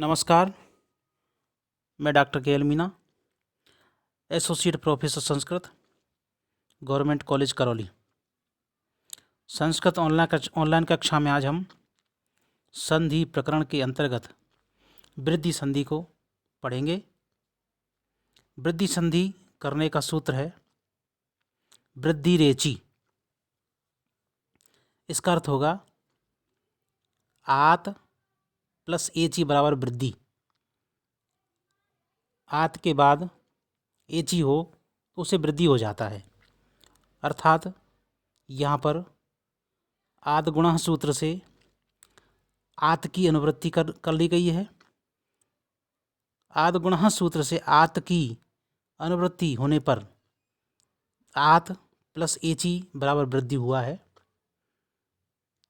नमस्कार, मैं डॉक्टर के L Meena, associate professor Sanskrit, government college Karauli. Sanskrit online कक्षा में आज हम संधि प्रकरण के अंतर्गत वृद्धि संधि को पढ़ेंगे। वृद्धि संधि करने का सूत्र है वृद्धि रेचि। इसका अर्थ होगा आत प्लस एची बराबर वृद्धि। आत के बाद एची हो तो उसे वृद्धि हो जाता है। अर्थात यहाँ पर आद गुणः सूत्र से आत की अनुवृत्ति कर ली गई है। आद गुणः सूत्र से आत की अनुवृत्ति होने पर आत प्लस एची बराबर वृद्धि हुआ है।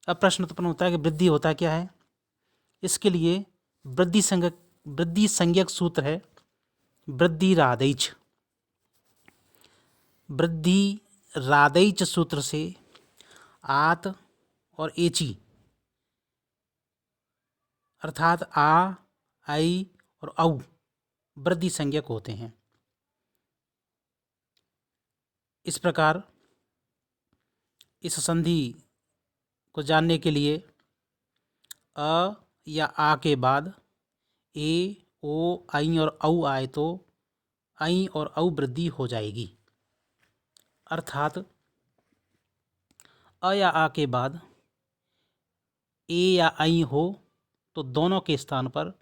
अब प्रश्न उत्पन्न होता है कि वृद्धि होता क्या है। इसके लिए वृद्धि संज्ञक सूत्र है वृद्धि रादैच। वृद्धि रादैच सूत्र से आत और एची अर्थात आ, आई और औ वृद्धि संज्ञक होते हैं। इस प्रकार इस संधि को जानने के लिए अ या आ के बाद ए, ओ, आई और औ आए तो आई और औ वृद्धि हो जाएगी। अर्थात अ या आ के बाद ए या आई हो तो दोनों के स्थान पर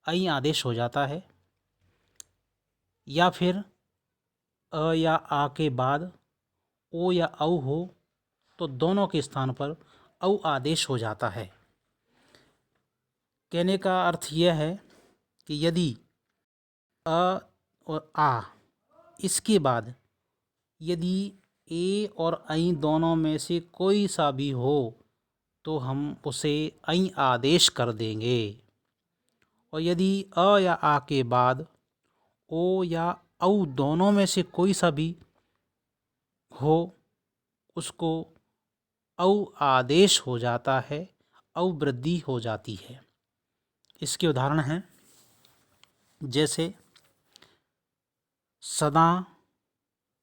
आई आदेश हो जाता है, या फिर अ या आ के बाद ओ या औ हो तो दोनों के स्थान पर औ आदेश हो जाता है। कहने का अर्थ यह है कि यदि अ और आ इसके बाद यदि ए और ऐ दोनों में से कोई सा भी हो तो हम उसे ऐ आदेश कर देंगे, और यदि अ या आ के बाद ओ या औ दोनों में से कोई सा भी हो उसको औ आदेश हो जाता है, औ वृद्धि हो जाती है। इसके उदाहरण हैं जैसे सदा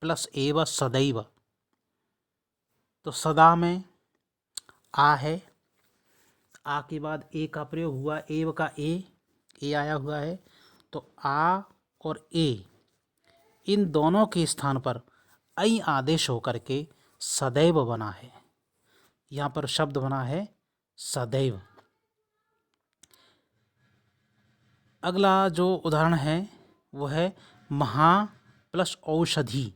प्लस एव सदैव। तो सदा में आ है, आ के बाद ए का प्रयोग हुआ, एव का ए आया हुआ है, तो आ और ए इन दोनों के स्थान पर ऐ आदेश होकर के सदैव बना है। यहाँ पर शब्द बना है सदैव। अगला जो उदाहरण है वो है महा प्लस औषधि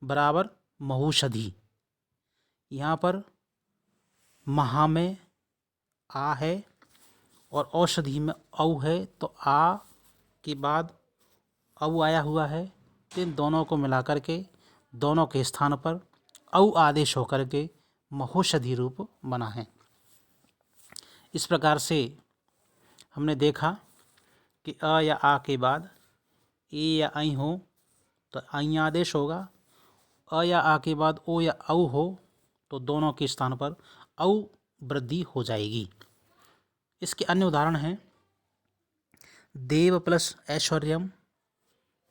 बराबर महौषधि। यहाँ पर महा में आ है और औषधि में औ है, तो आ के बाद औ आया हुआ है, तो इन दोनों को मिलाकर के दोनों के स्थान पर औ आदेश होकर के महौषधि रूप बना है। इस प्रकार से हमने देखा कि अ या आ के बाद ए या ऐ हो तो ऐ आदेश होगा, अ या आ के बाद ओ या औ हो तो दोनों के स्थान पर औ वृद्धि हो जाएगी। इसके अन्य उदाहरण हैं देव प्लस ऐश्वर्यम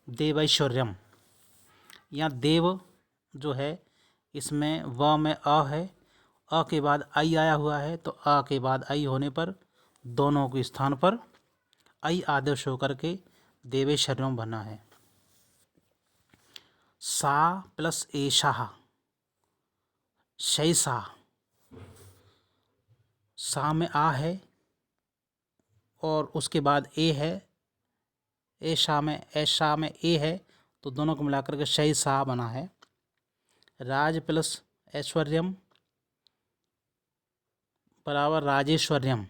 देवैश्वर्यम। यहाँ देव जो है इसमें व में अ है, अ के बाद आई आया हुआ है, तो अ के बाद आई होने पर दोनों के स्थान पर आई आदेश होकर के देवेश्वर्यम बना है। सा प्लस एषा शैसा। सा में आ है और उसके बाद ए है, ऐशा में ए है, तो दोनों को मिलाकर के शैसा बना है। राज प्लस ऐश्वर्यम बराबर राजेश्वर्यम।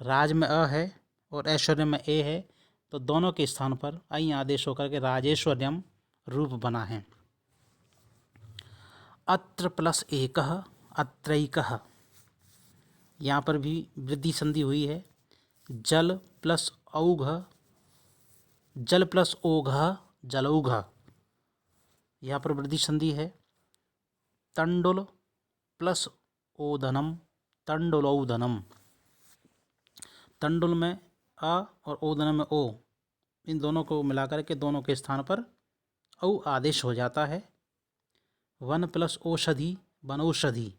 राज में अ है और ऐश्वर्य में ए है, तो दोनों के स्थान पर ऐ आदेश होकर के राजेश्वर्यम रूप बना है। अत्र प्लस एकः अत्रैकः। यहाँ पर भी वृद्धि संधि हुई है। जल प्लस औघ जल प्लस ओघ जलौघ। यहाँ पर वृद्धि संधि है। तंडुल प्लस ओदनम तंडुलौदनम। तंडुल में आ और ओदन में ओ, इन दोनों को मिलाकर के दोनों के स्थान पर औ आदेश हो जाता है। वन प्लस औषधि वनौषधि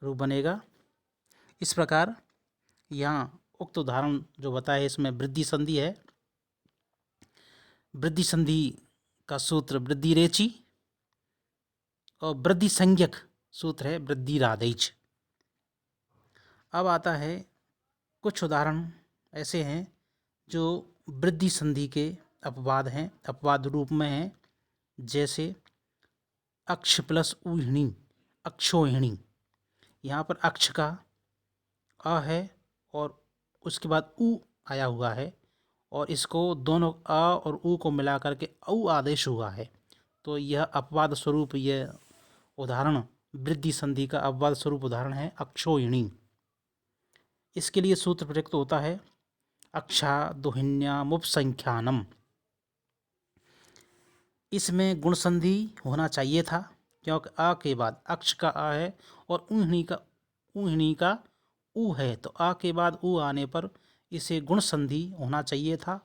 रूप बनेगा। इस प्रकार यहाँ उक्त उदाहरण जो बताया है इसमें वृद्धि संधि है। वृद्धि संधि का सूत्र वृद्धि रेचि और वृद्धि संज्ञक सूत्र है वृद्धि रादैच। अब आता है कुछ उदाहरण ऐसे हैं जो वृद्धि संधि के अपवाद हैं, अपवाद रूप में हैं। जैसे अक्ष प्लस ऊहिणी अक्षोहिणी, यहाँ पर अक्ष का अ है और उसके बाद उ आया हुआ है और इसको दोनों अ और उ को मिला करके औ आदेश हुआ है। तो यह अपवाद स्वरूप यह उदाहरण वृद्धि संधि का अपवाद स्वरूप उदाहरण है अक्षोहिणी। इसके लिए सूत्र प्रयुक्त होता है अक्षा दोहिन्यामुपसंख्यानम। इसमें गुण संधि होना चाहिए था क्योंकि आ के बाद अक्ष का आ है और ऊहिणी का ऊ है, तो आ के बाद ऊ आने पर इसे गुण संधि होना चाहिए था,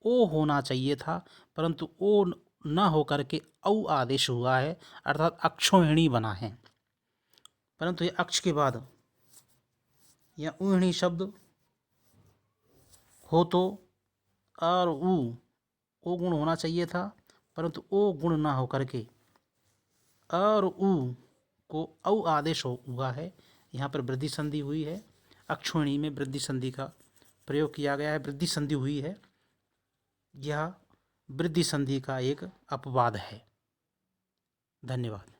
ओ होना चाहिए था, परंतु ओ न होकर के औ आदेश हुआ है अर्थात अक्षोहिणी बना है। परंतु ये अक्ष के बाद या ऊहिणी शब्द हो तो और ओ गुण होना चाहिए था, परंतु ओ गुण ना हो करके और उ को औ आदेश हुआ है। यहाँ पर वृद्धि संधि हुई है। अक्षोहिणी में वृद्धि संधि का प्रयोग किया गया है, वृद्धि संधि हुई है। यह वृद्धि संधि का एक अपवाद है। धन्यवाद।